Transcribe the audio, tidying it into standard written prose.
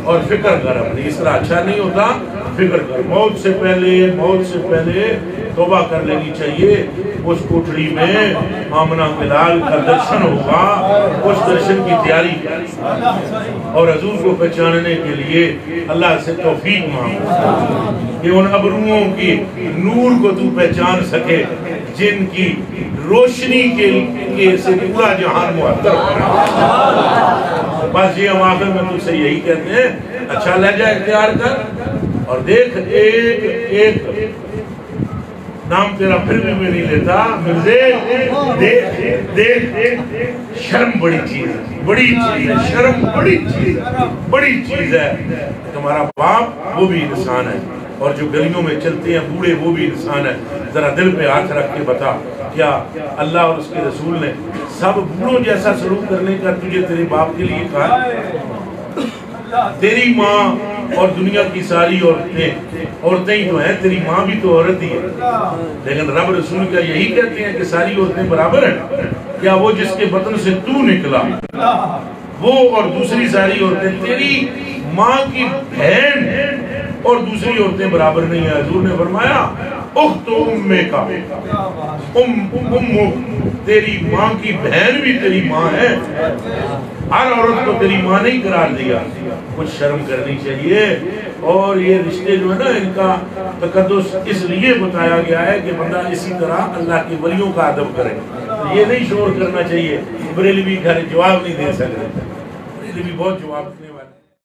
اور فکر کر اپنی، اس طرح اچھا نہیں ہوتا، فکر کر، موت سے پہلے توبہ کر لینی چاہیے۔ اس کوٹڑی میں آمنہ بلال کا درشن ہوگا، اس درشن کی تیاری کر اور حضور کو پہچاننے کے لیے اللہ سے توفیق مانگو کہ ان ابروؤں کی نور کو تو پہچان سکے جن کی روشنی کے سے پورا جہان معطر ہو رہا ہے۔ بس یہ ہم آخر میں تجھ سے یہی کہتے ہیں، اچھا لہجہ اختیار کر اور دیکھ ایک نام تیرا پھر بھی میں نہیں لیتا، مرزے دیکھ شرم بڑی چیز ہے، شرم بڑی چیز ہے۔ تمہارا باپ وہ بھی انسان ہے، اور جو گلیوں میں چلتے ہیں بوڑھے وہ بھی انسان ہے۔ ذرا دل پہ ہاتھ رکھ کے بتا، کیا اللہ اور اس کے رسول نے سب بوڑھوں جیسا سلوک کرنے کا تجھے تیرے باپ کے لیے کہا ہے؟ تیری ماں اور دنیا کی ساری عورتیں ہی تو ہیں، تیری ماں بھی تو عورت ہی ہے، لیکن رب رسول کا یہی کہتے ہیں کہ ساری عورتیں برابر ہیں؟ کیا وہ جس کے بطن سے تو نکلا وہ اور دوسری ساری عورتیں تیری ماں کی بہن اور دوسری عورتیں برابر نہیں ہیں؟ حضور نے فرمایا اخت امے کا تیری ماں کی بہن بھی تیری ماں ہے، ہر عورت کو تیری ماں نہیں قرار دیا۔ کچھ شرم کرنی چاہیے۔ اور یہ رشتے جو ہے نا، ان کا تقدس اس لیے بتایا گیا ہے کہ بندہ اسی طرح اللہ کے ولیوں کا ادب کرے۔ یہ نہیں شور کرنا چاہیے بریلوی گھر جواب نہیں دے سکتے، بریلوی بہت جواب دینے والے